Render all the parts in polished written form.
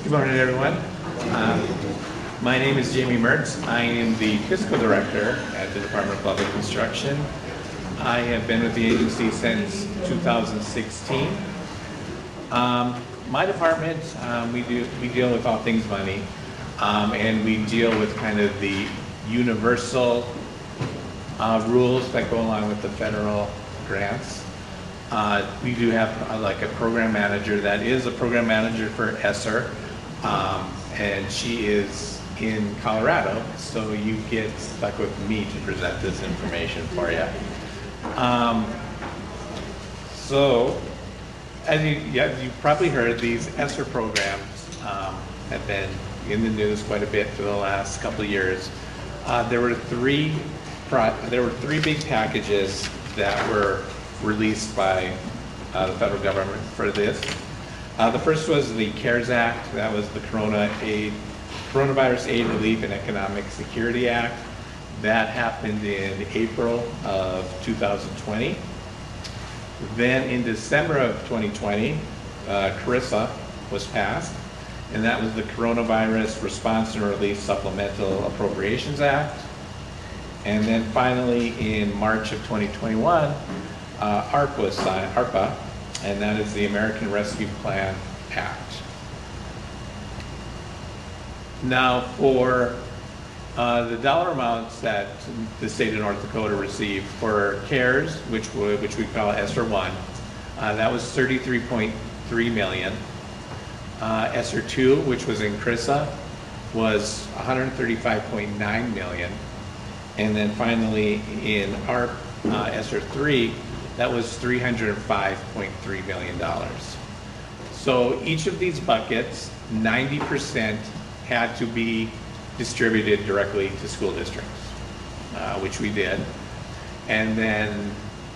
Good morning, everyone. My name is Jamie Mertz. I am the Fiscal Director at the Department of Public Instruction. I have been with the agency since 2016. My department, we deal with all things money, and we deal with kind of the universal rules that go along with the federal grants. We do have like a program manager that is a program manager for ESSER, and she is in Colorado, so you get stuck with me to present this information for you. So, as you've probably heard, these ESSER programs have been in the news quite a bit for the last couple of years. There were three big packages that were released by the federal government for this. The first was the CARES Act. That was the Coronavirus Aid, Relief, and Economic Security Act. That happened in April of 2020. Then in December of 2020, CRRSA was passed, and that was the Coronavirus Response and Relief Supplemental Appropriations Act. And then finally in March of 2021, ARP was signed, ARPA, and that is the American Rescue Plan Act. Now for the dollar amounts that the state of North Dakota received for CARES, which we call ESSER 1, that was $33.3 million. ESSER 2, which was in CRRSA, was $135.9 million. And then finally in ARP, ESSER 3, that was $305.3 million. So each of these buckets, 90% had to be distributed directly to school districts, which we did. And then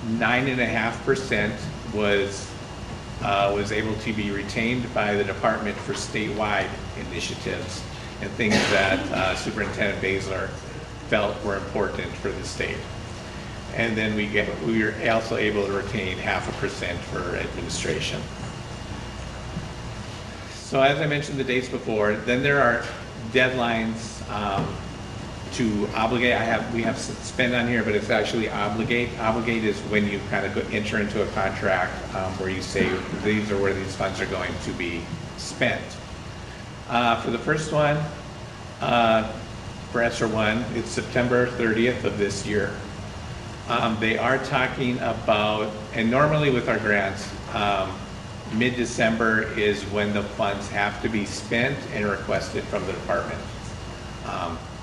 9.5% was able to be retained by the department for statewide initiatives and things that Superintendent Baszler felt were important for the state. And then we were also able to retain 0.5% for administration. So as I mentioned the dates before, then there are deadlines to obligate. We have spend on here, but it's actually obligate. Obligate is when you kind of enter into a contract where you say these are where these funds are going to be spent. For the first one, for ESSER 1, it's September 30th of this year. They are talking about, and normally with our grants, mid-December is when the funds have to be spent and requested from the department.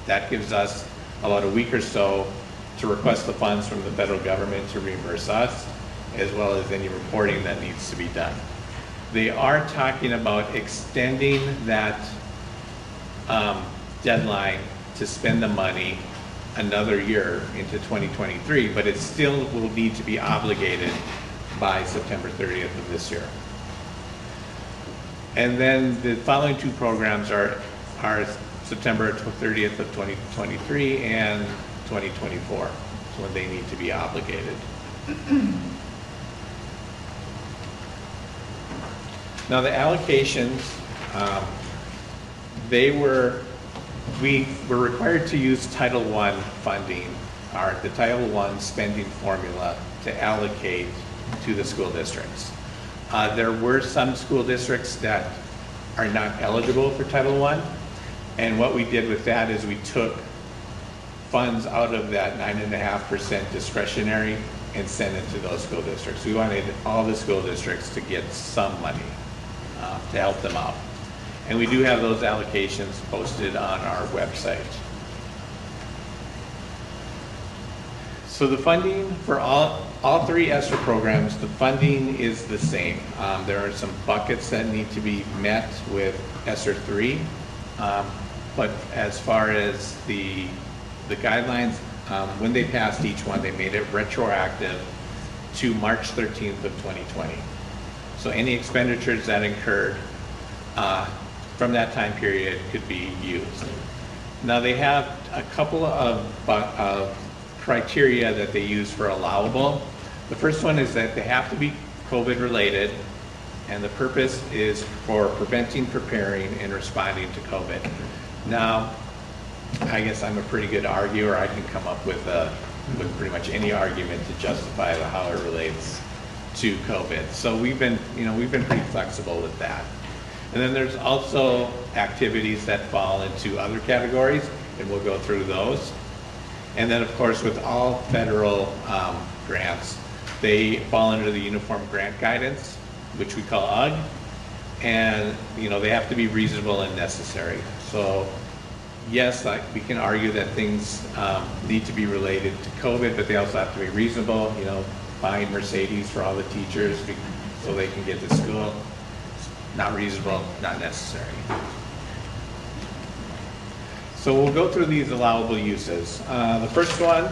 That gives us about a week or so to request the funds from the federal government to reimburse us, as well as any reporting that needs to be done. They are talking about extending that deadline to spend the money another year into 2023, but it still will need to be obligated by September 30th of this year. And then the following two programs are September 30th of 2023 and 2024, so when they need to be obligated. Now the allocations, we were required to use Title I funding, or the Title I spending formula to allocate to the school districts. There were some school districts that are not eligible for Title I, and what we did with that is we took funds out of that 9.5% discretionary and sent it to those school districts. We wanted all the school districts to get some money to help them out. And we do have those allocations posted on our website. So the funding for all three ESSER programs, the funding is the same. There are some buckets that need to be met with ESSER 3, but as far as the guidelines, when they passed each one, they made it retroactive to March 13th of 2020. So any expenditures that incurred from that time period could be used. Now they have a couple of criteria that they use for allowable. The first one is that they have to be COVID related and the purpose is for preventing, preparing, and responding to COVID. Now, I guess I'm a pretty good arguer. I can come up with pretty much any argument to justify how it relates to COVID. So we've been pretty flexible with that. And then there's also activities that fall into other categories, and we'll go through those. And then, of course, with all federal grants, they fall under the Uniform Grant Guidance, which we call UGG, and they have to be reasonable and necessary. So yes, we can argue that things need to be related to COVID, but they also have to be reasonable. Buying Mercedes for all the teachers so they can get to school, not reasonable, not necessary. So we'll go through these allowable uses. The first one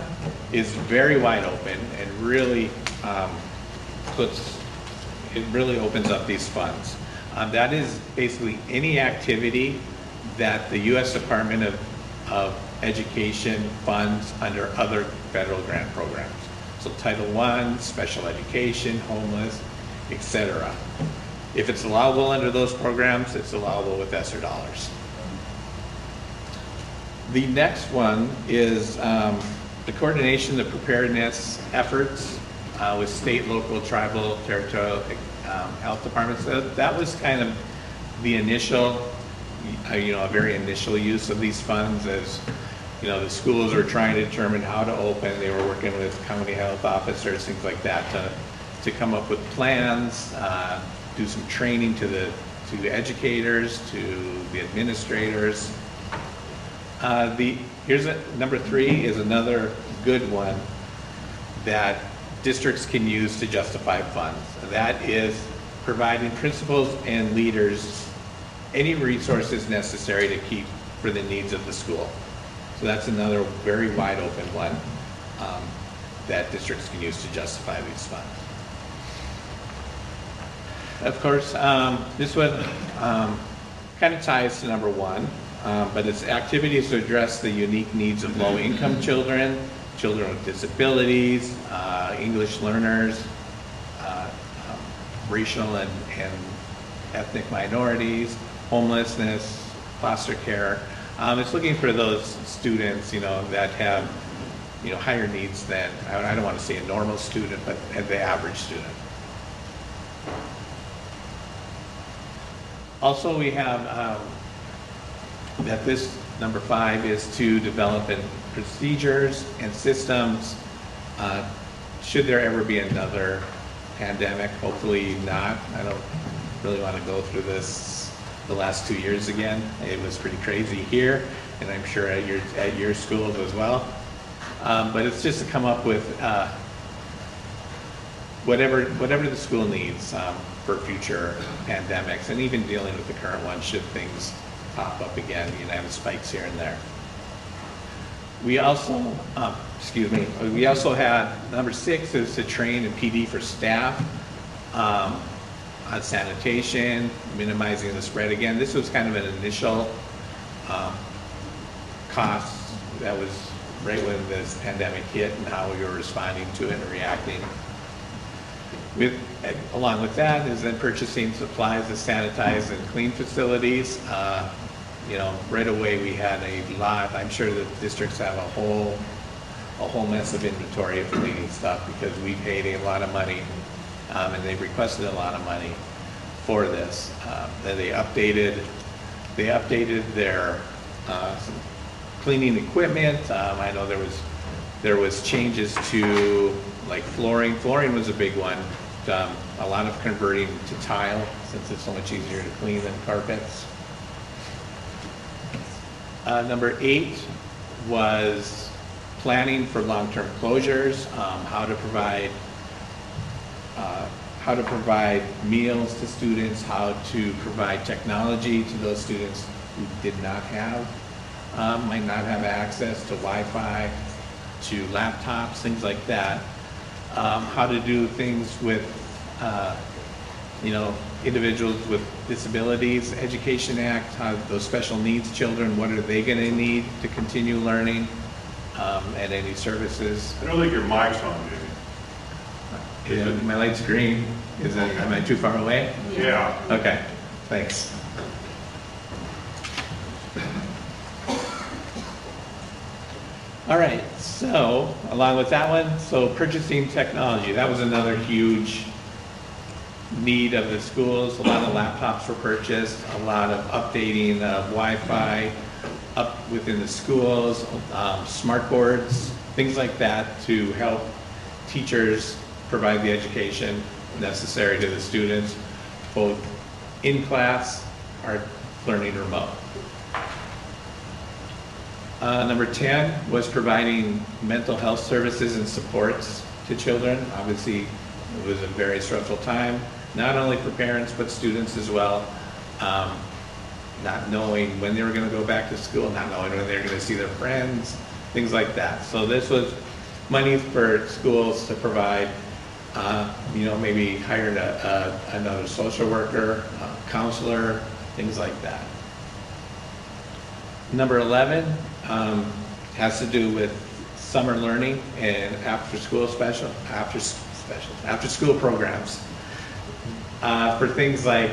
is very wide open and really opens up these funds. That is basically any activity that the U.S. Department of Education funds under other federal grant programs. So Title I, special education, homeless, etc. If it's allowable under those programs, it's allowable with ESSER dollars. The next one is the coordination, the preparedness efforts with state, local, tribal, territorial health departments. That was kind of the initial, a very initial use of these funds as the schools were trying to determine how to open. They were working with county health officers, things like that, to come up with plans, do some training to the educators, to the administrators. Number 3 is another good one that districts can use to justify funds. That is providing principals and leaders any resources necessary to keep for the needs of the school. So that's another very wide open one that districts can use to justify these funds. Of course, this one kind of ties to number 1, but it's activities to address the unique needs of low-income children, children with disabilities, English learners, racial and ethnic minorities, homelessness, foster care. It's looking for those students, that have, higher needs than, I don't want to say a normal student, but the average student. Also, we have that this number 5 is to develop procedures and systems. Should there ever be another pandemic? Hopefully not. I don't really want to go through this the last 2 years again. It was pretty crazy here, and I'm sure at your schools as well. But it's just to come up with whatever the school needs for future pandemics, and even dealing with the current one should things pop up again, have spikes here and there. We also, we also had number 6 is to train and PD for staff on sanitation, minimizing the spread. Again, this was kind of an initial cost that was right when this pandemic hit and how we were responding to it and reacting. Along with that is then purchasing supplies to sanitize and clean facilities. Right away we had a lot. I'm sure the districts have a whole mess of inventory of cleaning stuff because we paid a lot of money, and they requested a lot of money for this. Then they updated their cleaning equipment. I know there was changes to like flooring. Flooring was a big one. A lot of converting to tile since it's so much easier to clean than carpets. Number 8 was planning for long-term closures, how to provide meals to students, how to provide technology to those students who did not have, might not have access to Wi-Fi, to laptops, things like that. How to do things with, individuals with disabilities, Education Act, how those special needs children, what are they going to need to continue learning, and any services. I don't think your mic's on, Jamie. My light's green. Am I too far away? Yeah. Okay, thanks. All right, so along with that one, so purchasing technology, that was another huge need of the schools. A lot of laptops were purchased, a lot of updating of Wi-Fi up within the schools, smart boards, things like that to help teachers provide the education necessary to the students, both in class or learning remote. Number 10 was providing mental health services and supports to children. Obviously, it was a very stressful time, not only for parents, but students as well. Not knowing when they were going to go back to school, not knowing when they were going to see their friends, things like that. So this was money for schools to provide, maybe hiring another social worker, counselor, things like that. Number 11 has to do with summer learning and after school programs. For things like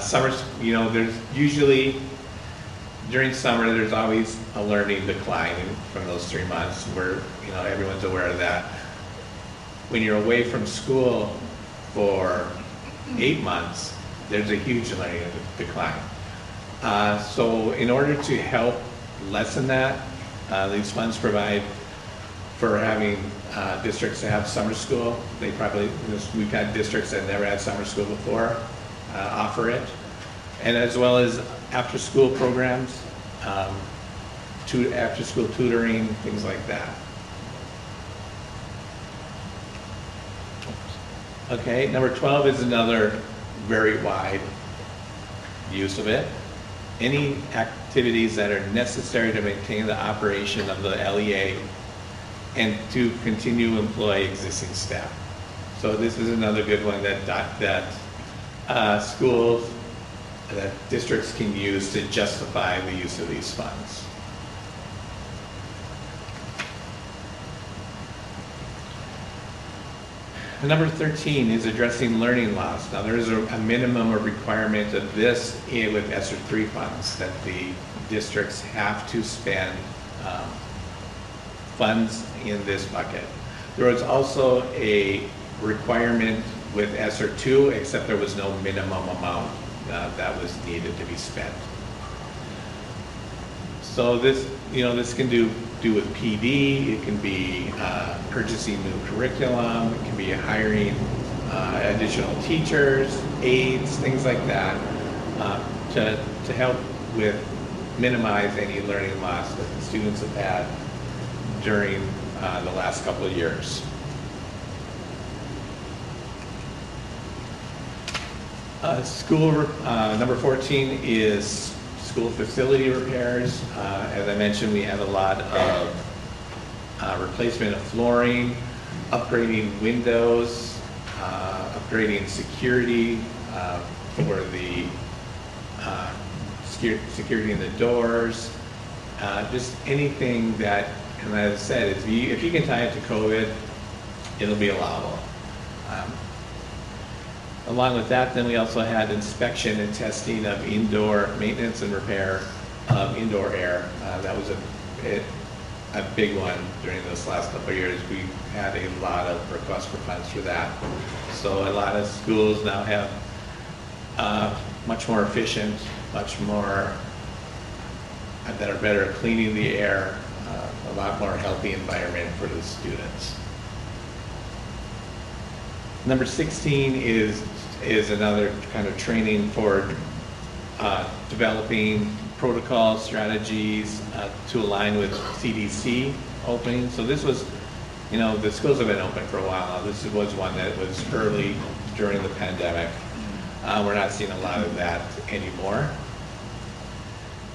summer, there's usually, during summer, there's always a learning decline from those 3 months where, everyone's aware of that. When you're away from school for 8 months, there's a huge learning decline. So in order to help lessen that, these funds provide for having districts to have summer school. We've had districts that never had summer school before offer it. And as well as after school programs, after school tutoring, things like that. Okay, number 12 is another very wide use of it. Any activities that are necessary to maintain the operation of the LEA and to continue to employ existing staff. So this is another good one that schools, that districts can use to justify the use of these funds. Number 13 is addressing learning loss. Now there is a minimum or requirement of this with ESSER 3 funds that the districts have to spend funds in this bucket. There was also a requirement with ESSER 2, except there was no minimum amount that was needed to be spent. So this, this can do with PD, it can be purchasing new curriculum, it can be hiring additional teachers, aides, things like that, to help with minimize any learning loss that the students have had during the last couple of years. Number 14 is school facility repairs. As I mentioned, we have a lot of replacement of flooring, upgrading windows, upgrading security for the security in the doors, just anything that, and as I said, if you can tie it to COVID, it'll be allowable. Along with that, then we also had inspection and testing of indoor maintenance and repair of indoor air. That was a big one during this last couple of years. We had a lot of requests for funds for that. So a lot of schools now have much more efficient, much more that are better at cleaning the air, a lot more healthy environment for the students. Number 16 is another kind of training for developing protocol strategies to align with CDC opening. So this was, the schools have been open for a while now. This was one that was early during the pandemic. We're not seeing a lot of that anymore.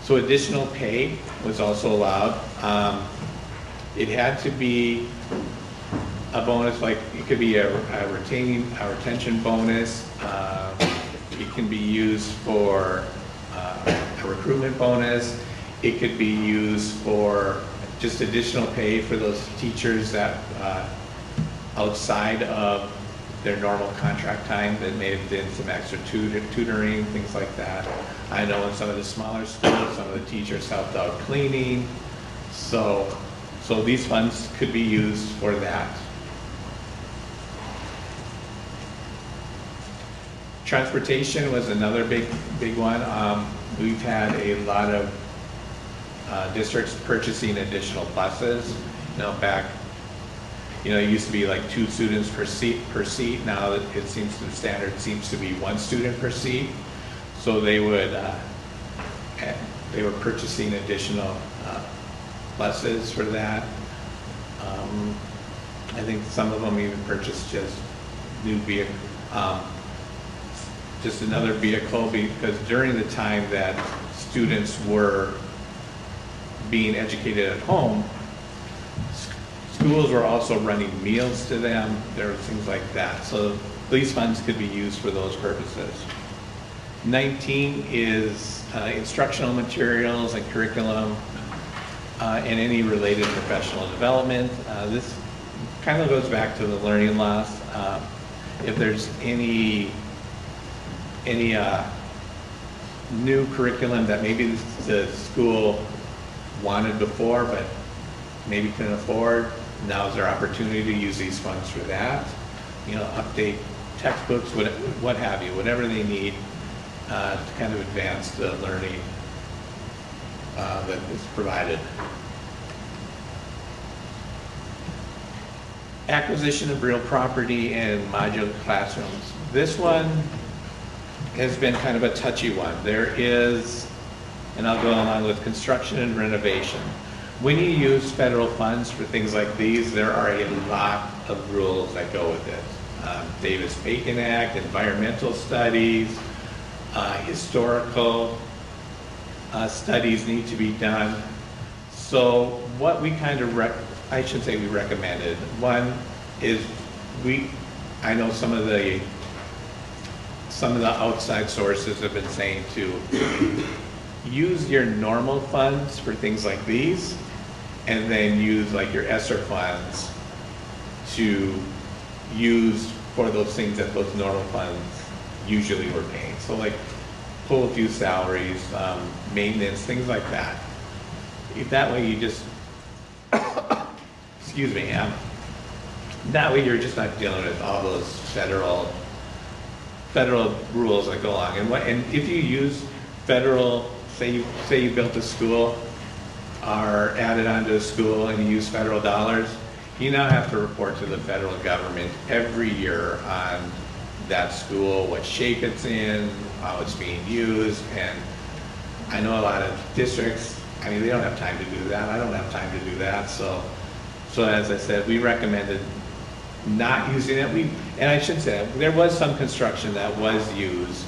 So additional pay was also allowed. It had to be a bonus, like it could be a retention bonus. It can be used for a recruitment bonus. It could be used for just additional pay for those teachers that outside of their normal contract time. That may have been some extra tutoring, things like that. I know in some of the smaller schools, some of the teachers helped out cleaning. So these funds could be used for that. Transportation was another big one. We've had a lot of districts purchasing additional buses. Back, it used to be like 2 students per seat. Now it seems the standard seems to be 1 student per seat. So they were purchasing additional buses for that. I think some of them even purchased just new vehicle, just another vehicle, because during the time that students were being educated at home, schools were also running meals to them. There were things like that. So these funds could be used for those purposes. 19 is instructional materials and curriculum and any related professional development. This kind of goes back to the learning loss. If there's any new curriculum that maybe the school wanted before but maybe couldn't afford, now's their opportunity to use these funds for that. Update textbooks, what have you, whatever they need to kind of advance the learning that is provided. Acquisition of real property and modular classrooms. This one has been kind of a touchy one. There is, and I'll go along with construction and renovation. When you use federal funds for things like these, there are a lot of rules that go with it. Davis-Bacon Act, environmental studies, historical studies need to be done. So what we kind of, I should say we recommended. One is I know some of the outside sources have been saying to use your normal funds for things like these, and then use like your ESSER funds to use for those things that those normal funds usually were paying. So like pull a few salaries, maintenance, things like that. That way you just, excuse me, that way you're just not dealing with all those federal rules that go along. And if you use federal, say you built a school or added onto a school and you use federal dollars, you now have to report to the federal government every year on that school, what shape it's in, how it's being used. And I know a lot of districts, they don't have time to do that. I don't have time to do that. So as I said, we recommended not using it. And I should say, there was some construction that was used.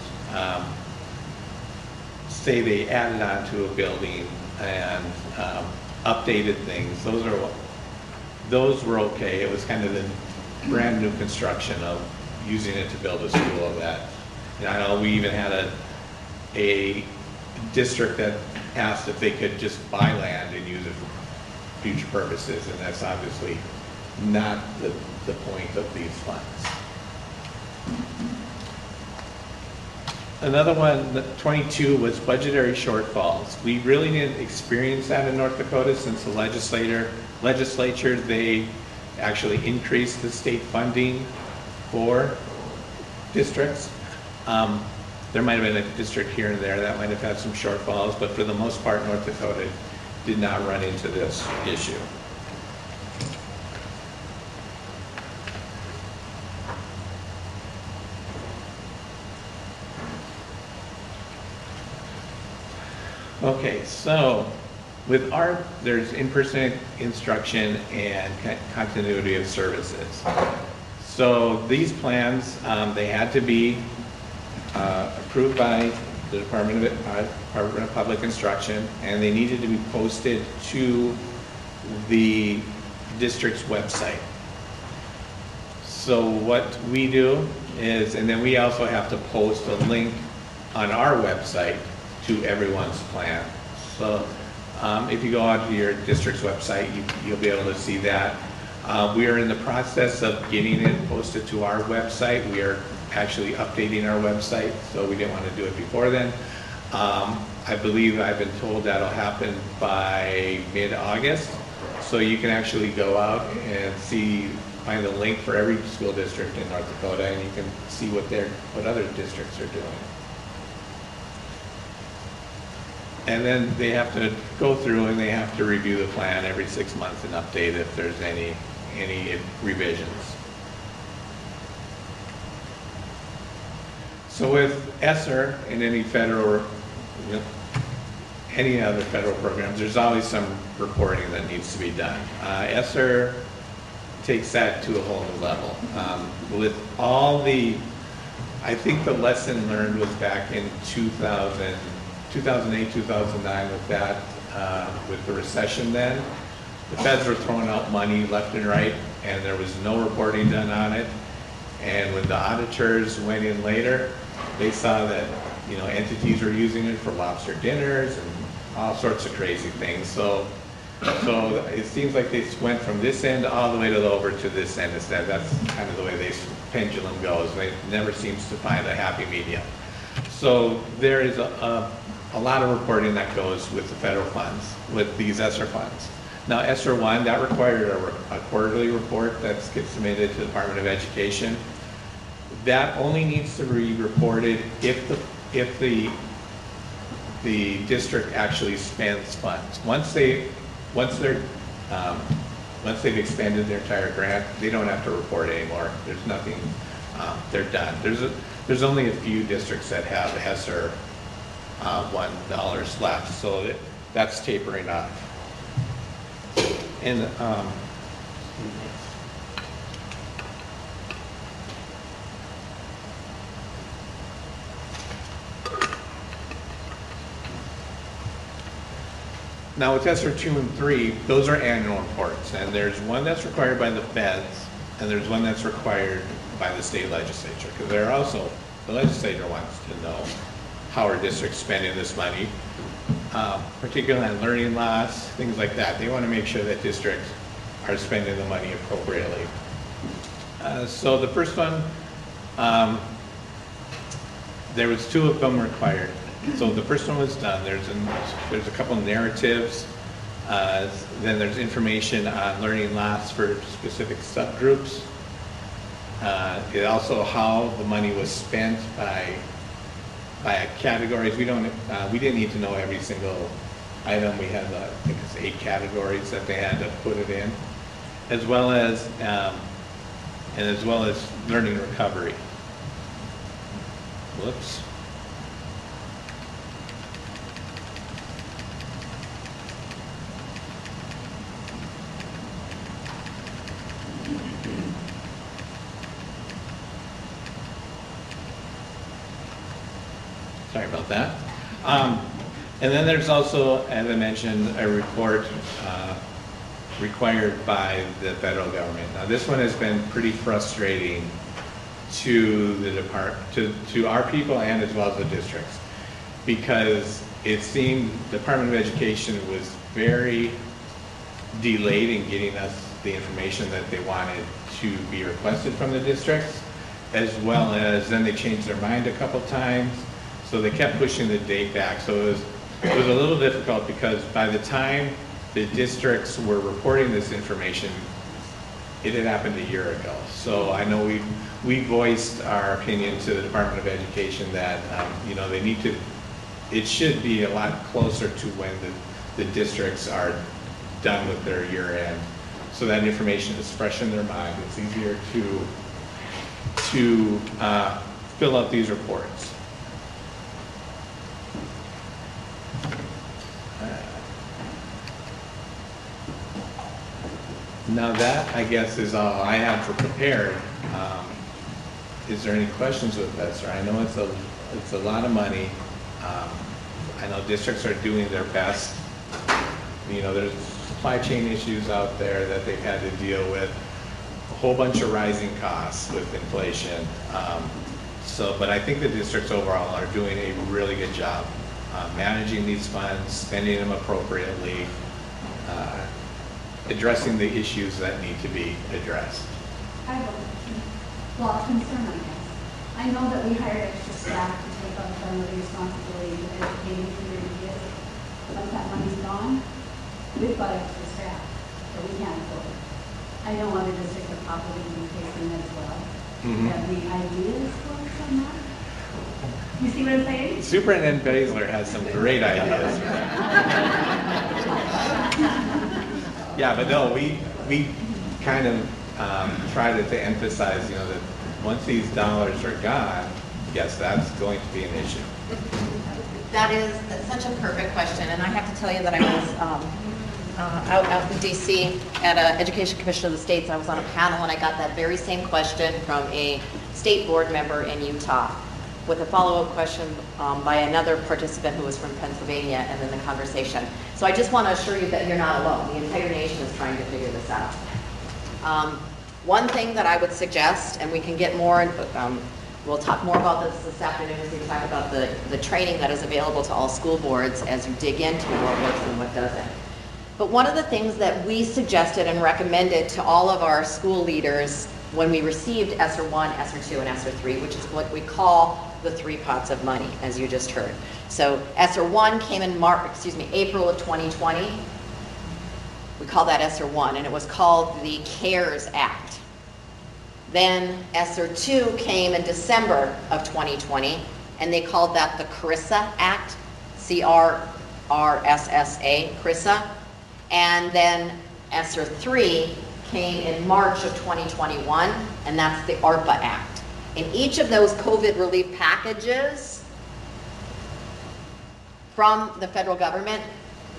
Say they added on to a building and updated things. Those were okay. It was kind of the brand new construction of using it to build a school that, I know we even had a district that asked if they could just buy land and use it for future purposes, and that's obviously not the point of these funds. Another one, 22, was budgetary shortfalls. We really didn't experience that in North Dakota since the legislature, they actually increased the state funding for districts. There might have been a district here and there that might have had some shortfalls, but for the most part, North Dakota did not run into this issue. Okay, so with art, there's in-person instruction and continuity of services. So these plans, they had to be approved by the Department of Public Instruction, and they needed to be posted to the district's website. So what we do is, and then we also have to post a link on our website to everyone's plan. So if you go onto your district's website, you'll be able to see that. We are in the process of getting it posted to our website. We are actually updating our website, so we didn't want to do it before then. I believe I've been told that'll happen by mid-August. So you can actually go out and find a link for every school district in North Dakota, and you can see what other districts are doing. And then they have to go through and they have to review the plan every 6 months and update if there's any revisions. So with ESSER and any other federal programs, there's always some reporting that needs to be done. ESSER takes that to a whole new level. With all I think the lesson learned was back in 2008, 2009 with that, with the recession then. The feds were throwing out money left and right, and there was no reporting done on it. And when the auditors went in later, they saw that entities were using it for lobster dinners and all sorts of crazy things. So it seems like they went from this end all the way over to this end instead. That's kind of the way the pendulum goes. It never seems to find a happy medium. So there is a lot of reporting that goes with the federal funds, with these ESSER funds. Now ESSER 1, that required a quarterly report that gets submitted to the Department of Education. That only needs to be reported if the district actually spends funds. Once they've expended their entire grant, they don't have to report anymore. There's nothing. They're done. There's only a few districts that have ESSER $1 left, so that's tapering off. And now with ESSER 2 and 3, those are annual reports, and there's one that's required by the feds, and there's one that's required by the state legislature, because the legislature wants to know how our district's spending this money, particularly on learning loss, things like that. They want to make sure that districts are spending the money appropriately. So the first one, there was 2 of them required. So the first one was done. There's a couple of narratives. Then there's information on learning loss for specific subgroups. It also how the money was spent by categories. We didn't need to know every single item. We had I think it's 8 categories that they had to put it in, as well as learning recovery. Whoops. Sorry about that. And then there's also, as I mentioned, a report required by the federal government. Now this one has been pretty frustrating to the to our people and as well as the districts, because it seemed the Department of Education was very delayed in getting us the information that they wanted to be requested from the districts, as well as then they changed their mind a couple times. So they kept pushing the date back. So it was a little difficult, because by the time the districts were reporting this information, it had happened a year ago. So I know we voiced our opinion to the Department of Education that they need to. It should be a lot closer to when the districts are done with their year end, so that information is fresh in their mind. It's easier to fill out these reports. Now that, I guess, is all I have for prepared. Is there any questions with ESSER? I know it's a lot of money. I know districts are doing their best. There's supply chain issues out there that they've had to deal with, a whole bunch of rising costs with inflation. But I think the districts overall are doing a really good job managing these funds, spending them appropriately. addressing the issues that need to be addressed. I have a concern, I guess. I know that we hired extra staff to take on some of the responsibility of educating community kids. Once that money's gone, we've got extra staff, so we can't afford it. I know other districts are probably facing that as well. Have the ideas for on that? You see what I'm saying? Superintendent Baszler has some great ideas. Yeah, but no, we kind of try to emphasize, you know, that once these dollars are gone, yes, that's going to be an issue. That is such a perfect question, and I have to tell you that I was out in DC at an Education Commission of the States. I was on a panel and I got that very same question from a state board member in Utah with a follow-up question by another participant who was from Pennsylvania, and then the conversation. So I just want to assure you that you're not alone. The entire nation is trying to figure this out. One thing that I would suggest, and we can get more, we'll talk more about this afternoon as we talk about the training that is available to all school boards as you dig into what works and what doesn't. But one of the things that we suggested and recommended to all of our school leaders when we received ESSER 1, ESSER 2, and ESSER 3, which is what we call the 3 pots of money, as you just heard. So ESSER 1 came in April of 2020. We call that ESSER 1, and it was called the CARES Act. Then ESSER 2 came in December of 2020, and they called that the CRRSA Act, C-R-R-S-S-A, CRRSA. And then ESSER 3 came in March of 2021, and that's the ARPA Act. In each of those COVID relief packages from the federal government,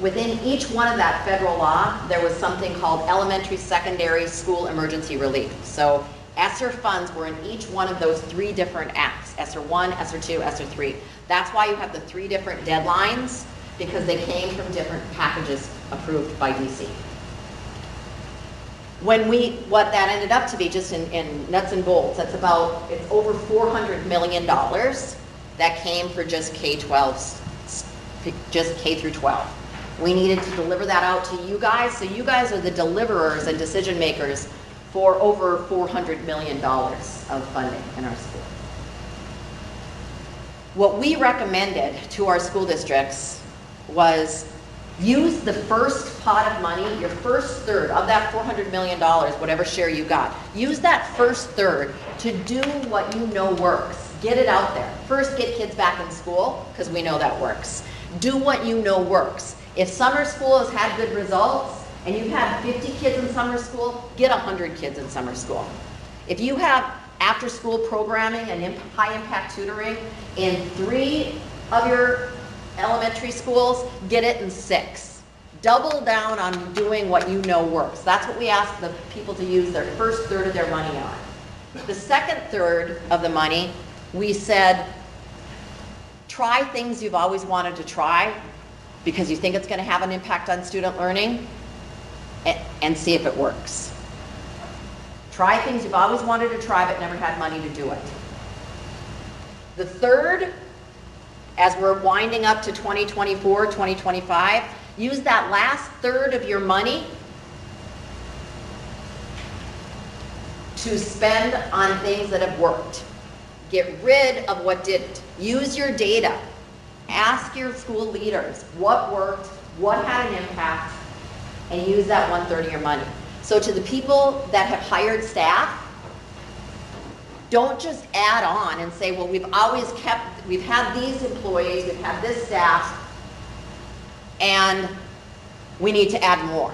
within each one of that federal law, there was something called elementary, secondary, school emergency relief. So ESSER funds were in each one of those 3 different acts, ESSER 1, ESSER 2, ESSER 3. That's why you have the 3 different deadlines, because they came from different packages approved by DC. What that ended up to be, just in nuts and bolts, it's over $400 million that came for just K-12, just K through 12. We needed to deliver that out to you guys, so you guys are the deliverers and decision makers for over $400 million of funding in our school. What we recommended to our school districts was use the first pot of money, your first third of that $400 million, whatever share you got. Use that first third to do what you know works. Get it out there. First, get kids back in school, because we know that works. Do what you know works. If summer school has had good results, and you've had 50 kids in summer school, get 100 kids in summer school. If you have after-school programming and high-impact tutoring in 3 of your elementary schools, get it in 6. Double down on doing what you know works. That's what we ask the people to use their first third of their money on. The second third of the money, we said, try things you've always wanted to try because you think it's going to have an impact on student learning, and see if it works. Try things you've always wanted to try but never had money to do it. The third, as we're winding up to 2024, 2025, use that last third of your money to spend on things that have worked. Get rid of what didn't. Use your data. Ask your school leaders what worked, what had an impact, and use that 1/3 of your money. So to the people that have hired staff, don't just add on and say, well, we've had these employees, we've had this staff, and we need to add more.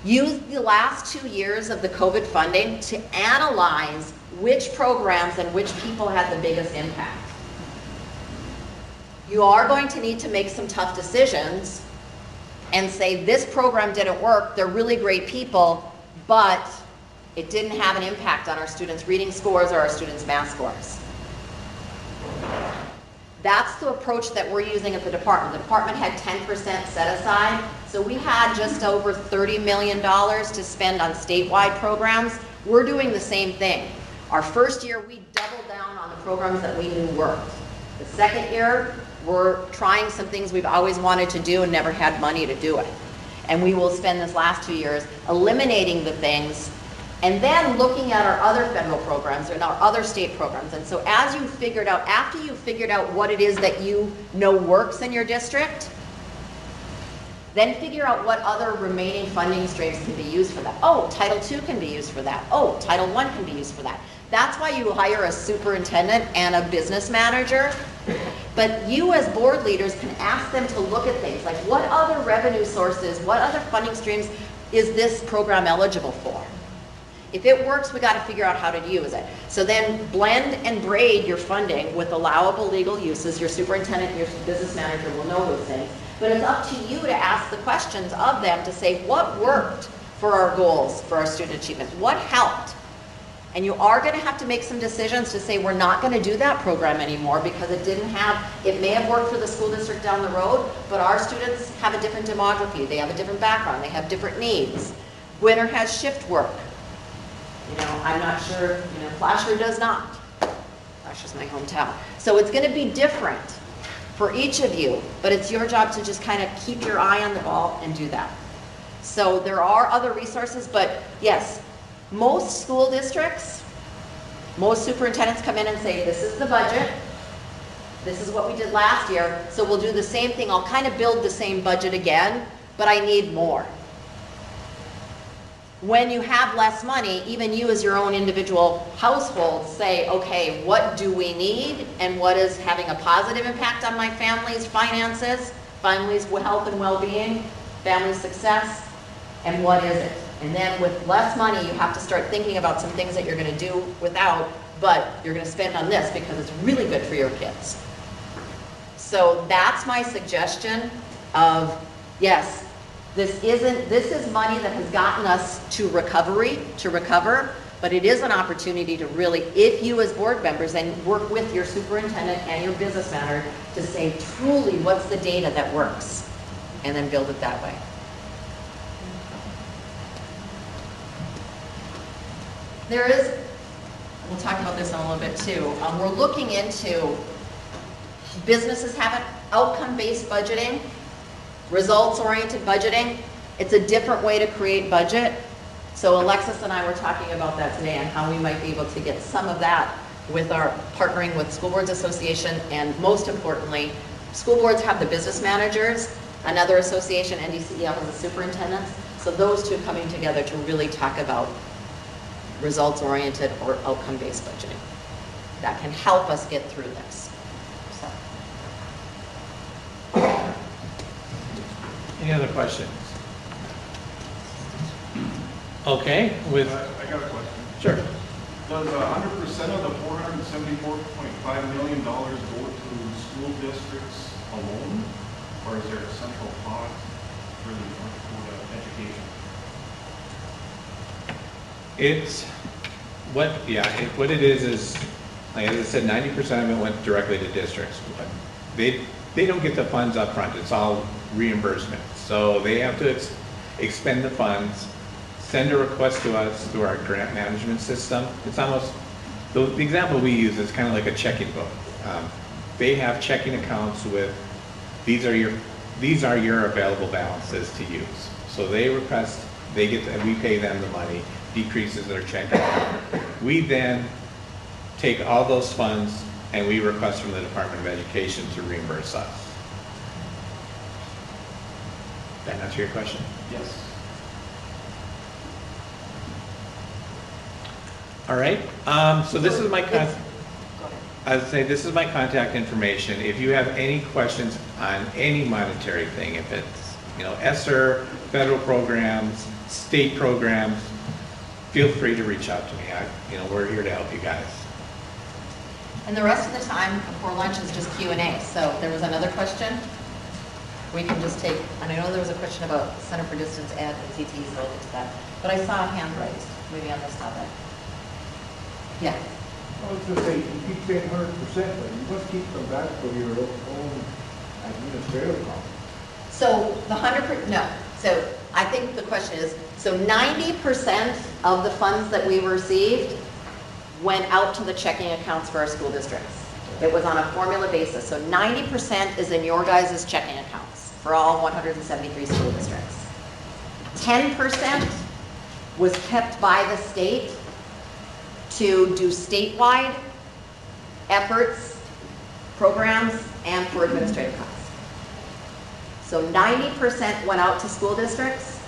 Use the last 2 years of the COVID funding to analyze which programs and which people had the biggest impact. You are going to need to make some tough decisions and say, this program didn't work, they're really great people, but it didn't have an impact on our students' reading scores or our students' math scores. That's the approach that we're using at the department. The department had 10% set aside, so we had just over $30 million to spend on statewide programs. We're doing the same thing. Our first year, we doubled down on the programs that we knew worked. The second year, we're trying some things we've always wanted to do and never had money to do it. And we will spend this last 2 years eliminating the things and then looking at our other federal programs and our other state programs. And so as you figured out, after you figured out what it is that you know works in your district, then figure out what other remaining funding streams can be used for that. Oh, Title II can be used for that. Oh, Title I can be used for that. That's why you hire a superintendent and a business manager. But you as board leaders can ask them to look at things like what other revenue sources, what other funding streams is this program eligible for? If it works, we got to figure out how to use it. So then blend and braid your funding with allowable legal uses. Your superintendent, your business manager will know those things. But it's up to you to ask the questions of them to say what worked for our goals, for our student achievement, what helped. And you are going to have to make some decisions to say we're not going to do that program anymore because it may have worked for the school district down the road, but our students have a different demography, they have a different background, they have different needs. Winter has shift work. I'm not sure, Flasher does not. Flasher's my hometown. So it's going to be different for each of you, but it's your job to just kind of keep your eye on the ball and do that. So there are other resources, but yes, most school districts, most superintendents come in and say, this is the budget, this is what we did last year, so we'll do the same thing. I'll kind of build the same budget again, but I need more. When you have less money, even you as your own individual household say, okay, what do we need and what is having a positive impact on my family's finances, family's health and well-being, family success, and what is it? And then with less money, you have to start thinking about some things that you're going to do without, but you're going to spend on this because it's really good for your kids. So that's my suggestion of, yes, this is money that has gotten us to recover, but it is an opportunity to really, if you as board members, and work with your superintendent and your business manager to say truly what's the data that works, and then build it that way. We'll talk about this in a little bit too. We're looking into businesses having outcome-based budgeting, results-oriented budgeting. It's a different way to create budget. So Alexis and I were talking about that today and how we might be able to get some of that with our partnering with School Boards Association, and most importantly, school boards have the business managers, another association, NDCEF, has the superintendents. So those two coming together to really talk about results-oriented or outcome-based budgeting that can help us get through this. So. Any other questions? Okay, I got a question. Sure. Does 100% of the $474.5 million go to school districts alone, or is there a central pot for the education? It's what it is like as I said, 90% of it went directly to districts. But they don't get the funds up front. It's all reimbursement. So they have to expend the funds, send a request to us through our grant management system. It's almost, the example we use is kind of like a checking book. They have checking accounts with, these are your available balances to use. So they request, we pay them the money, decreases their checking account. We then take all those funds and we request from the Department of Education to reimburse us. That answer your question? Yes. All right. So this is my this is my contact information. If you have any questions on any monetary thing, if it's ESSER, federal programs, state programs, feel free to reach out to me. We're here to help you guys. And the rest of the time before lunch is just Q&A. So if there was another question, we can just take, and I know there was a question about Center for Distance Ed and CTEs related to that, but I saw a hand raised, maybe on this topic. Yeah. I was going to say, you keep saying 100%, but you must keep them back for your own administrative costs. So the 100%, no. So I think the question is, so 90% of the funds that we received went out to the checking accounts for our school districts. It was on a formula basis. So 90% is in your guys' checking accounts for all 173 school districts. 10% was kept by the state to do statewide efforts, programs, and for administrative costs. So 90% went out to school districts,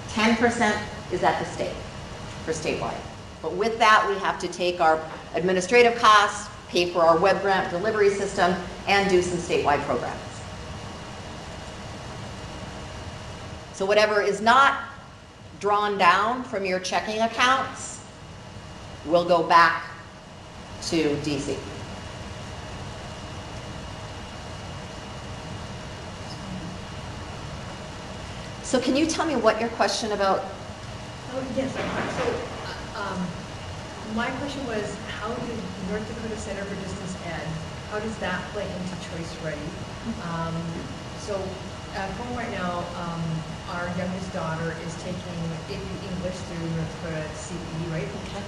10% is at the state for statewide. But with that, we have to take our administrative costs, pay for our web grant delivery system, and do some statewide programs. So whatever is not drawn down from your checking accounts will go back to DC. So can you tell me what your question about? Oh, yes. So, my question was, how did North Dakota Center for Distance Ed, how does that play into Choice Ready? So, at home right now, our youngest daughter is taking AP English through North Dakota CE, right? Okay.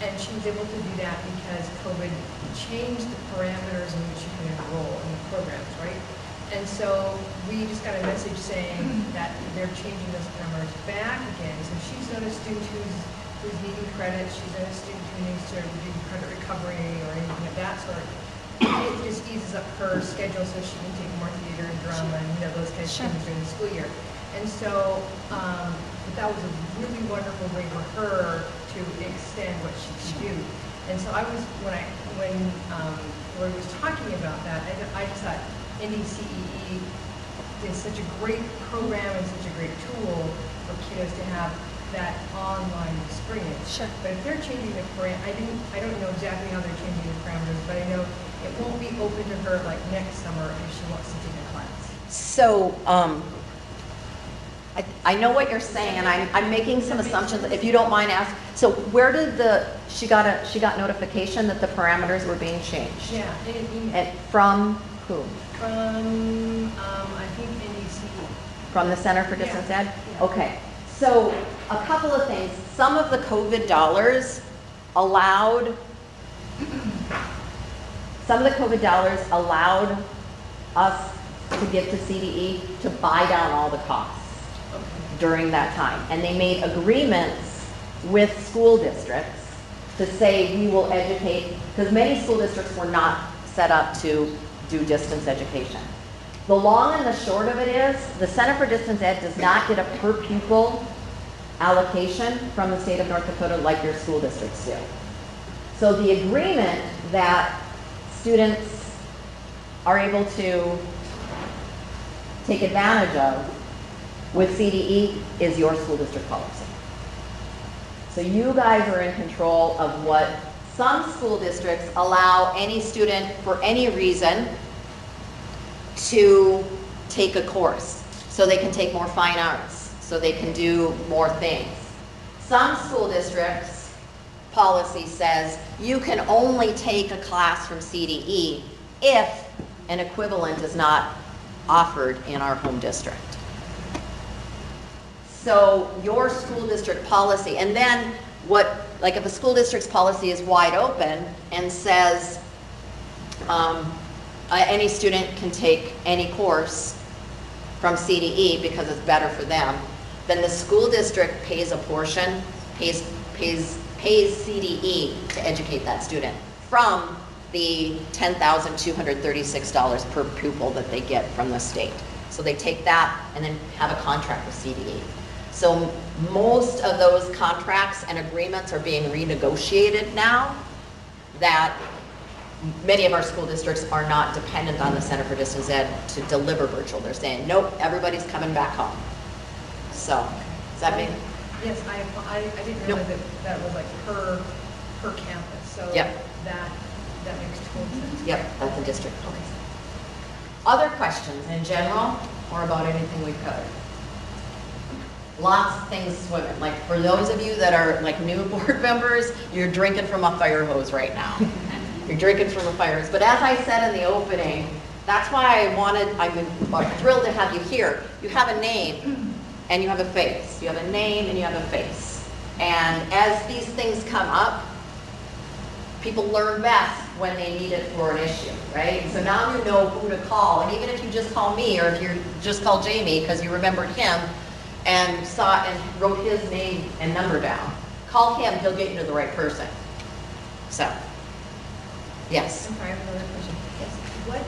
And she was able to do that because COVID changed the parameters in which you can enroll in the programs, right? And so we just got a message saying that they're changing those parameters back again. So she's not a student who's needing credit. She's not a student who needs to do credit recovery or anything of that sort. It just eases up her schedule so she can take more theater and drama and those kinds of things during the school year. And so that was a really wonderful way for her to extend what she can do. And so I was when Roy was talking about that, I just thought NDCEE is such a great program and such a great tool for kiddos to have that online experience. Sure. But if they're changing the parameters, I don't know exactly how they're changing the parameters, but I know it won't be open to her like next summer if she wants to take a class. So I know what you're saying, and I'm making some assumptions. If you don't mind asking, so where did she got notification that the parameters were being changed? Yeah, in an email. And from who? From I think NDCEE. From the Center for Distance Ed? Yeah. Okay, so a couple of things. Some of the COVID dollars allowed us to give to CDE to buy down all the costs during that time. And they made agreements with school districts to say we will educate, because many school districts were not set up to do distance education. The long and the short of it is, the Center for Distance Ed does not get a per pupil allocation from the state of North Dakota like your school districts do. So the agreement that students are able to take advantage of with CDE is your school district policy. So you guys are in control of what some school districts allow any student for any reason to take a course. So they can take more fine arts, so they can do more things. Some school districts' policy says you can only take a class from CDE if an equivalent is not offered in our home district. So your school district policy, and then like if a school district's policy is wide open and says any student can take any course from CDE because it's better for them, then the school district pays a portion, pays CDE to educate that student from the $10,236 per pupil that they get from the state. So they take that and then have a contract with CDE. So most of those contracts and agreements are being renegotiated now, that many of our school districts are not dependent on the Center for Distance Ed to deliver virtual. They're saying, nope, everybody's coming back home. So, does that mean? Yes, I didn't realize that was like per campus. So Yep. that makes total sense. Yep, that's a district. Okay. Other questions in general or about anything we've covered? Lots of things swimming. Like for those of you that are like new board members, you're drinking from a fire hose right now. You're drinking from a fire hose. But as I said in the opening, that's why I'm thrilled to have you here. You have a name and you have a face. You have a name and you have a face. And as these things come up, people learn best when they need it for an issue, right? So now you know who to call. And even if you just call me or if you just call Jamie because you remembered him, and saw and wrote his name and number down. Call him, he'll get you to the right person. So, yes. I'm sorry, I have another question. Yes. What,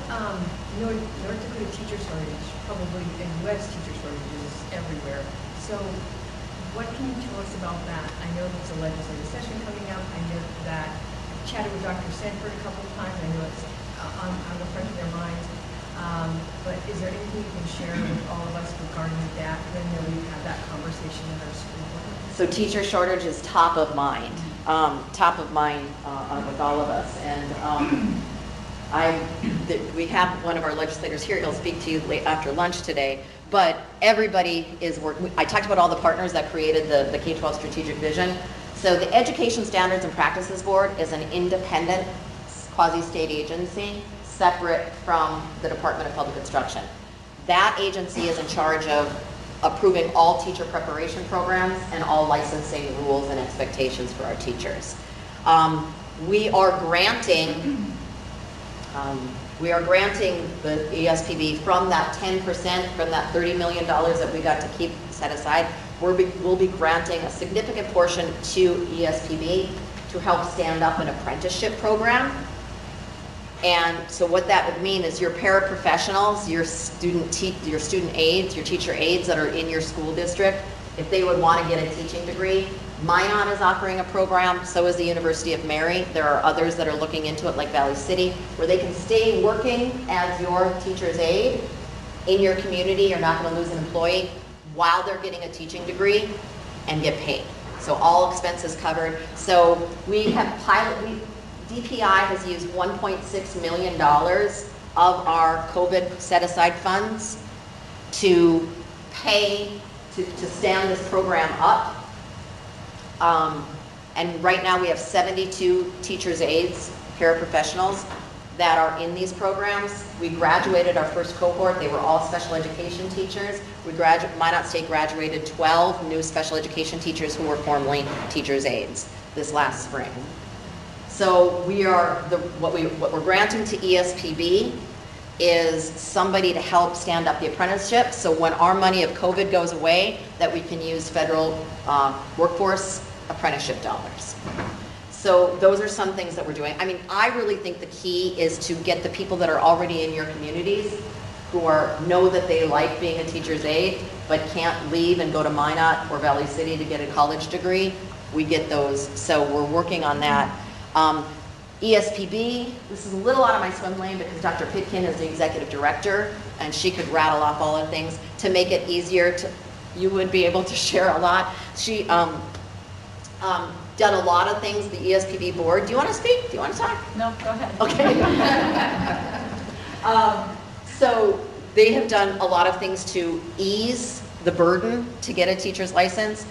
North Dakota teacher shortage, probably, and U.S. teacher shortages everywhere. So what can you tell us about that? I know there's a legislative session coming up. I know that I've chatted with Dr. Sanford a couple of times. I know it's on the front of their minds. But is there anything you can share with all of us regarding that when we have that conversation in our school board? So teacher shortage is top of mind with all of us. And we have one of our legislators here. He'll speak to you late after lunch today. But everybody is working. I talked about all the partners that created the K-12 strategic vision. So the Education Standards and Practices Board is an independent quasi-state agency separate from the Department of Public Instruction. That agency is in charge of approving all teacher preparation programs and all licensing rules and expectations for our teachers. We are granting the ESPB from that 10%, from that $30 million that we got to keep set aside. We'll be granting a significant portion to ESPB to help stand up an apprenticeship program. And so what that would mean is your paraprofessionals, your student aides, your teacher aides that are in your school district, if they would want to get a teaching degree, Minot is offering a program, so is the University of Mary. There are others that are looking into it, like Valley City, where they can stay working as your teacher's aide in your community. You're not going to lose an employee while they're getting a teaching degree and get paid. So all expenses covered. So we have DPI has used $1.6 million of our COVID set-aside funds to pay to stand this program up. And right now we have 72 teachers' aides, paraprofessionals, that are in these programs. We graduated our first cohort. They were all special education teachers. Minot State graduated 12 new special education teachers who were formerly teachers' aides this last spring. So we are what we're granting to ESPB is somebody to help stand up the apprenticeship. So when our money of COVID goes away, that we can use federal workforce apprenticeship dollars. So those are some things that we're doing. I mean, I really think the key is to get the people that are already in your communities who know that they like being a teacher's aide, but can't leave and go to Minot or Valley City to get a college degree. We get those. So we're working on that. ESPB, this is a little out of my swim lane because Dr. Pitkin is the executive director and she could rattle off all the things to make it easier you would be able to share a lot. She done a lot of things, the ESPB board. Do you want to speak? Do you want to talk? No, go ahead. Okay. So they have done a lot of things to ease the burden to get a teacher's license.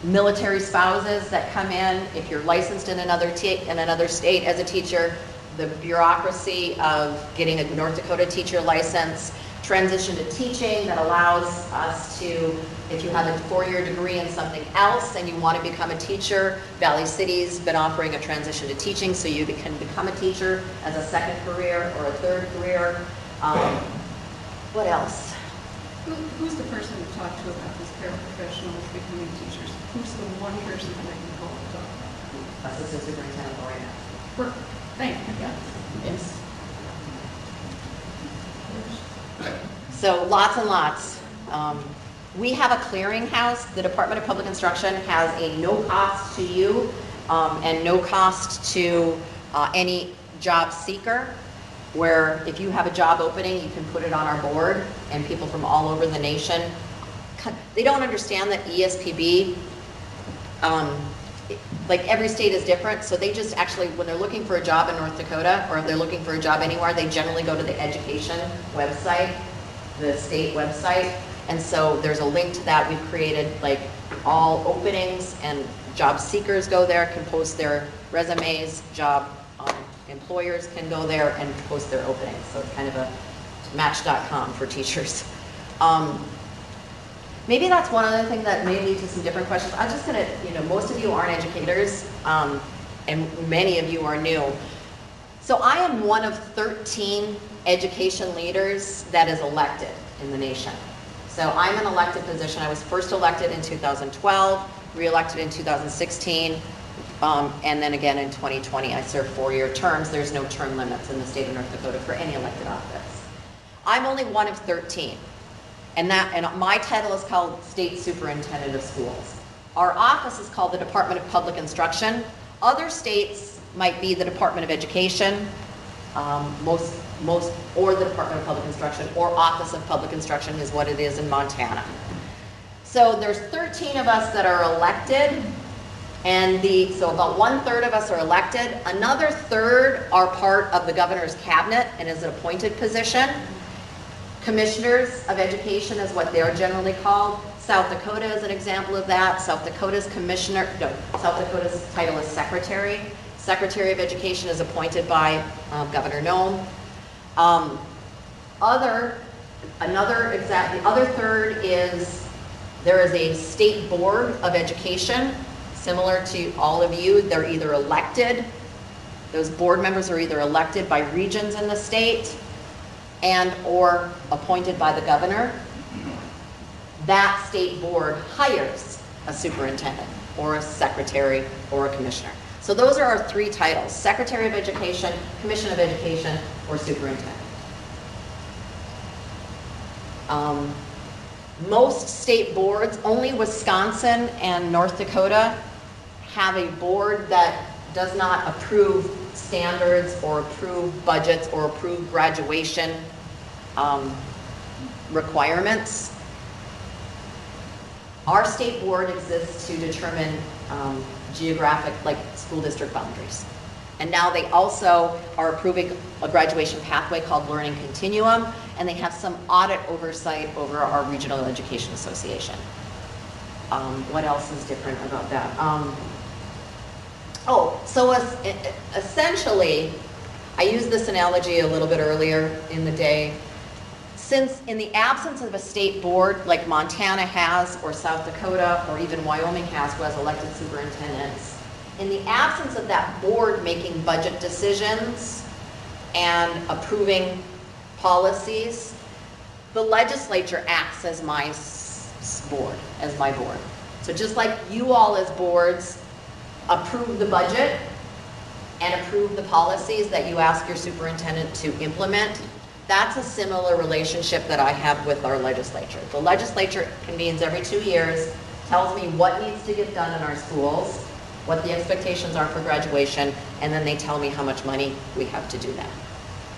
Military spouses that come in, if you're licensed in another state as a teacher, the bureaucracy of getting a North Dakota teacher license, transition to teaching that allows us to, if you have a 4-year degree in something else and you want to become a teacher, Valley City's been offering a transition to teaching so you can become a teacher as a second career or a third career. What else? Who's the person to talk to about this paraprofessionals becoming teachers? Who's the one person that I can call and talk about? Assistant Superintendent Lorena. Perfect. Thank you. Yes. So lots and lots. We have a clearinghouse. The Department of Public Instruction has a no cost to you and no cost to any job seeker, where if you have a job opening, you can put it on our board, and people from all over the nation. They don't understand that ESPB, like every state is different, so they just actually, when they're looking for a job in North Dakota, or if they're looking for a job anywhere, they generally go to the education website, the state website, and so there's a link to that. We've created like all openings, and job seekers go there, can post their resumes, employers can go there and post their openings. So it's kind of a match.com for teachers. Maybe that's one other thing that may lead to some different questions. I'm just gonna, most of you aren't educators, and many of you are new. So I am one of 13 education leaders that is elected in the nation. So I'm an elected position. I was first elected in 2012, re-elected in 2016, and then again in 2020. I served 4-year terms. There's no term limits in the state of North Dakota for any elected office. I'm only one of 13, and my title is called State Superintendent of Schools. Our office is called the Department of Public Instruction. Other states might be the Department of Education, or the Department of Public Instruction, or Office of Public Instruction is what it is in Montana. So there's 13 of us that are elected, and so about 1/3 of us are elected. Another third are part of the governor's cabinet and is an appointed position. Commissioners of Education is what they're generally called. South Dakota is an example of that. South Dakota's title is secretary. Secretary of Education is appointed by Governor Nome. The other third is, there is a state board of education, similar to all of you. They're either elected, those board members are either elected by regions in the state and or appointed by the governor. That state board hires a superintendent or a secretary or a commissioner. So those are our 3 titles: Secretary of Education, Commission of Education, or Superintendent. Most state boards, only Wisconsin and North Dakota have a board that does not approve standards or approve budgets or approve graduation requirements. Our state board exists to determine geographic, like school district boundaries. And now they also are approving a graduation pathway called Learning Continuum, and they have some audit oversight over our Regional Education Association. What else is different about that? Essentially, I used this analogy a little bit earlier in the day. Since in the absence of a state board like Montana has, or South Dakota, or even Wyoming has, who has elected superintendents, in the absence of that board making budget decisions and approving policies, the legislature acts as my board. So just like you all as boards approve the budget and approve the policies that you ask your superintendent to implement, that's a similar relationship that I have with our legislature. The legislature convenes every 2 years, tells me what needs to get done in our schools, what the expectations are for graduation, and then they tell me how much money we have to do that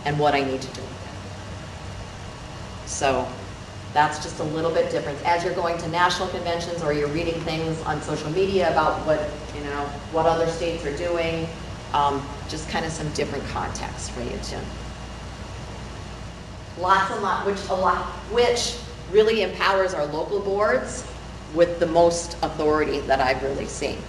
and what I need to do with it. So that's just a little bit different. As you're going to national conventions or you're reading things on social media about what other states are doing, just kind of some different context for you too. Which really empowers our local boards with the most authority that I've really seen.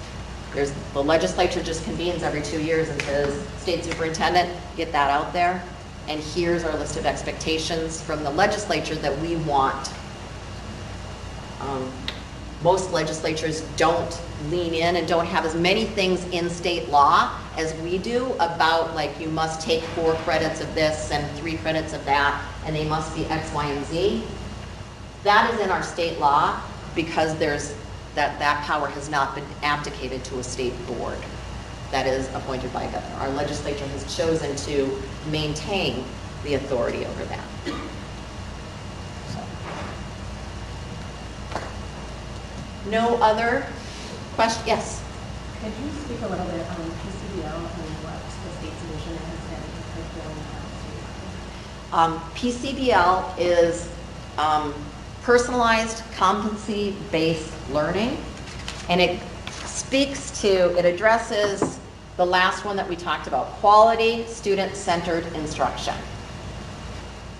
The legislature just convenes every 2 years and says, state superintendent, get that out there. And here's our list of expectations from the legislature that we want. Most legislatures don't lean in and don't have as many things in state law as we do about, like, you must take 4 credits of this and 3 credits of that, and they must be X, Y, and Z. That is in our state law because that power has not been abdicated to a state board that is appointed by a governor. Our legislature has chosen to maintain the authority over that. No other questions? Yes? Could you speak a little bit on PCBL and what the state's vision has been for curriculum? PCBL is personalized competency-based learning, and it addresses the last one that we talked about, quality, student-centered instruction.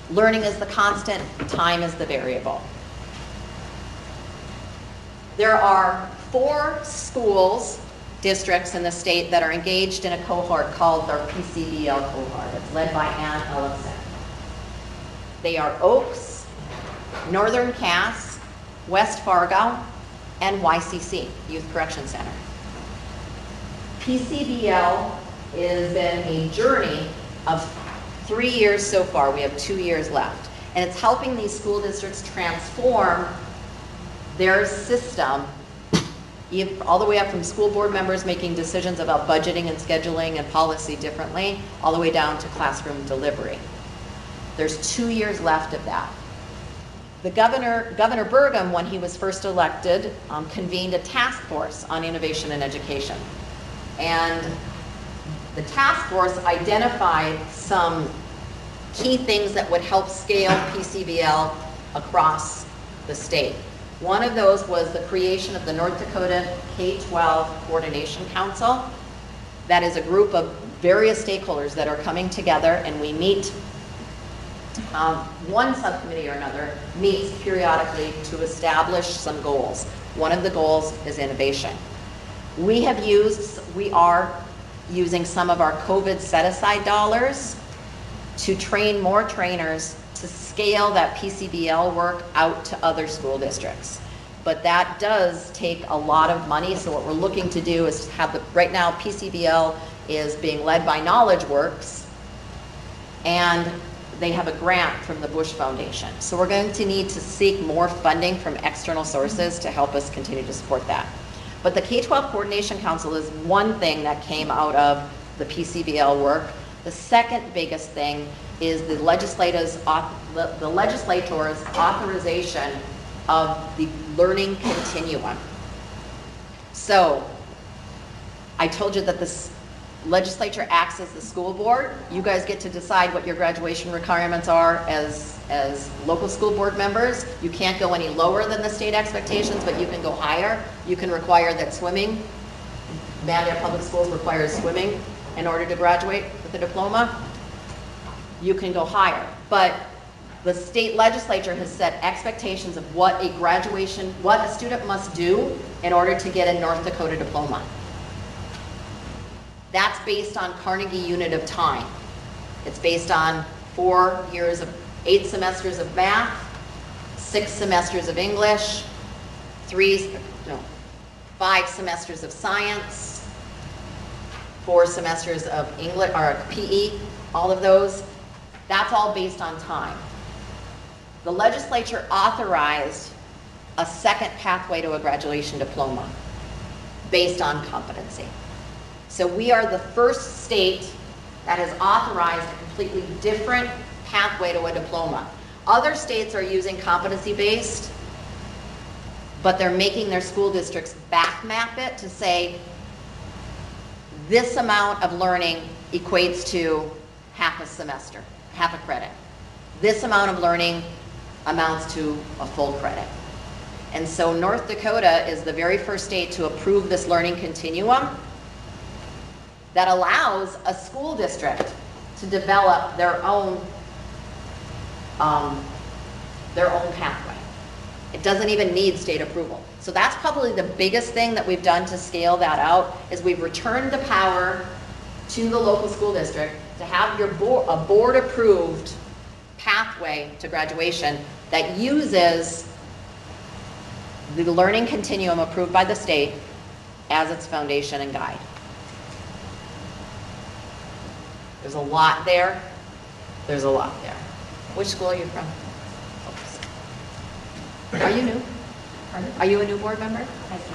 Learning is the constant, time is the variable. There are 4 schools, districts in the state that are engaged in a cohort called our PCBL cohort. It's led by Ann Ellison. They are Oaks, Northern Cass, West Fargo, and YCC, Youth Correction Center. PCBL has been a journey of 3 years so far. We have 2 years left. And it's helping these school districts transform their system, all the way up from school board members making decisions about budgeting and scheduling and policy differently, all the way down to classroom delivery. There's 2 years left of that. The Governor Burgum, when he was first elected, convened a task force on innovation and education. And the task force identified some key things that would help scale PCBL across the state. One of those was the creation of the North Dakota K-12 Coordination Council. That is a group of various stakeholders that are coming together, and we meet, one subcommittee or another meets periodically to establish some goals. One of the goals is innovation. We are using some of our COVID set-aside dollars to train more trainers to scale that PCBL work out to other school districts. But that does take a lot of money, so what we're looking to do is have right now PCBL is being led by KnowledgeWorks, and they have a grant from the Bush Foundation. So we're going to need to seek more funding from external sources to help us continue to support that. But the K-12 Coordination Council is one thing that came out of the PCBL work. The second biggest thing is the legislator's authorization of the learning continuum. So I told you that this legislature acts as the school board. You guys get to decide what your graduation requirements are as local school board members. You can't go any lower than the state expectations, but you can go higher. You can require that swimming, Mandan Public Schools requires swimming in order to graduate with a diploma. You can go higher, but the state legislature has set expectations of what a student must do in order to get a North Dakota diploma. That's based on Carnegie unit of time. It's based on 8 semesters of math, 6 semesters of English, 5 semesters of science, 4 semesters of English or PE, all of those. That's all based on time. The legislature authorized a second pathway to a graduation diploma based on competency. So we are the first state that has authorized a completely different pathway to a diploma. Other states are using competency-based, but they're making their school districts back map it to say this amount of learning equates to half a semester, half a credit. This amount of learning amounts to a full credit. And so North Dakota is the very first state to approve this learning continuum that allows a school district to develop their own pathway. It doesn't even need state approval. So that's probably the biggest thing that we've done to scale that out, is we've returned the power to the local school district to have a board-approved pathway to graduation that uses the learning continuum approved by the state as its foundation and guide. There's a lot there. There's a lot there. Which school are you from? Are you new? Pardon? Are you a new board member? I see.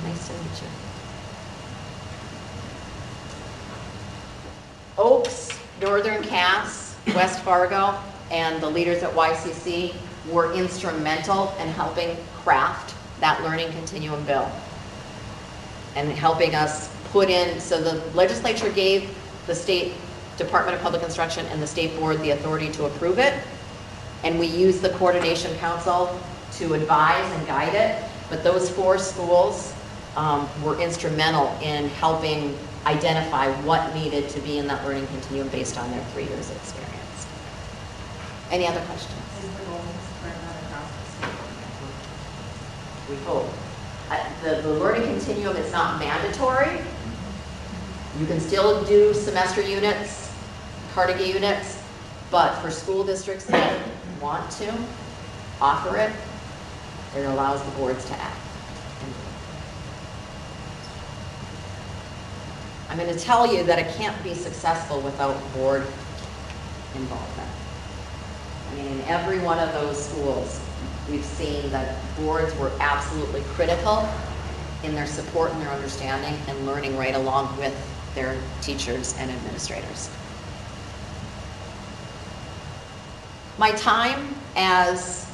Nice to meet you. Oaks, Northern Cass, West Fargo, and the leaders at YCC were instrumental in helping craft that learning continuum bill and helping us put in, so the legislature gave the State Department of Public Instruction and the state board the authority to approve it, and we used the coordination council to advise and guide it, but those 4 schools were instrumental in helping identify what needed to be in that learning continuum based on their 3 years of experience. Any other questions? We hope. The learning continuum is not mandatory. You can still do semester units, Carnegie units, but for school districts that want to offer it, it allows the boards to act. I'm going to tell you that it can't be successful without board involvement. I mean, in every one of those schools, we've seen that boards were absolutely critical in their support and their understanding and learning right along with their teachers and administrators. My time as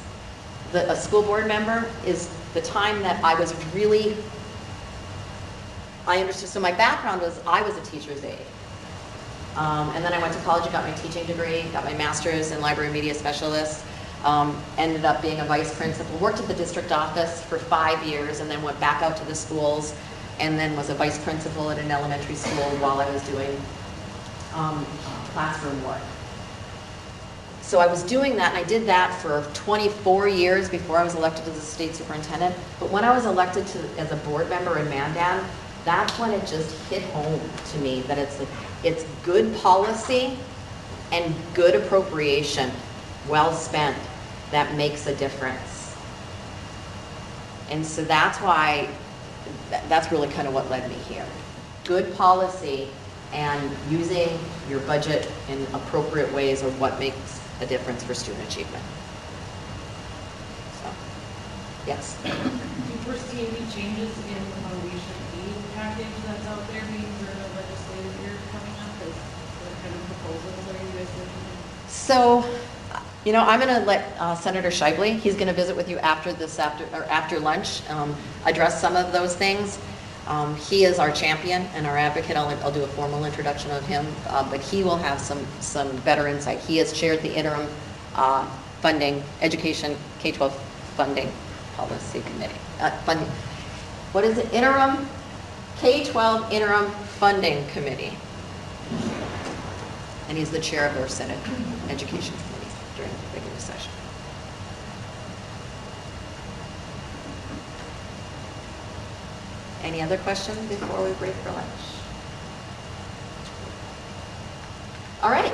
a school board member is the time that I was really, I understood, so my background was, I was a teacher's aide. And then I went to college and got my teaching degree, got my master's in library media specialist, ended up being a vice principal, worked at the district office for 5 years, and then went back out to the schools, and then was a vice principal at an elementary school while I was doing classroom work. So I was doing that, and I did that for 24 years before I was elected as a state superintendent. But when I was elected as a board member in Mandan, that's when it just hit home to me that it's good policy and good appropriation, well spent, that makes a difference. And so that's why, that's really kind of what led me here. Good policy and using your budget in appropriate ways are what makes a difference for student achievement. So, yes? Do you foresee any changes in the foundation aid package that's out there being for the legislative year coming up? What kind of proposals are you guys looking at? So, you know, I'm going to let Senator Shively, he's going to visit with you after lunch, address some of those things. He is our champion and our advocate. I'll do a formal introduction of him, but he will have some better insight. He has chaired the interim funding, education K-12 funding policy committee. What is it? Interim, K-12 interim funding committee. And he's the chair of our Senate education committee during the regular session. Any other questions before we break for lunch? All right.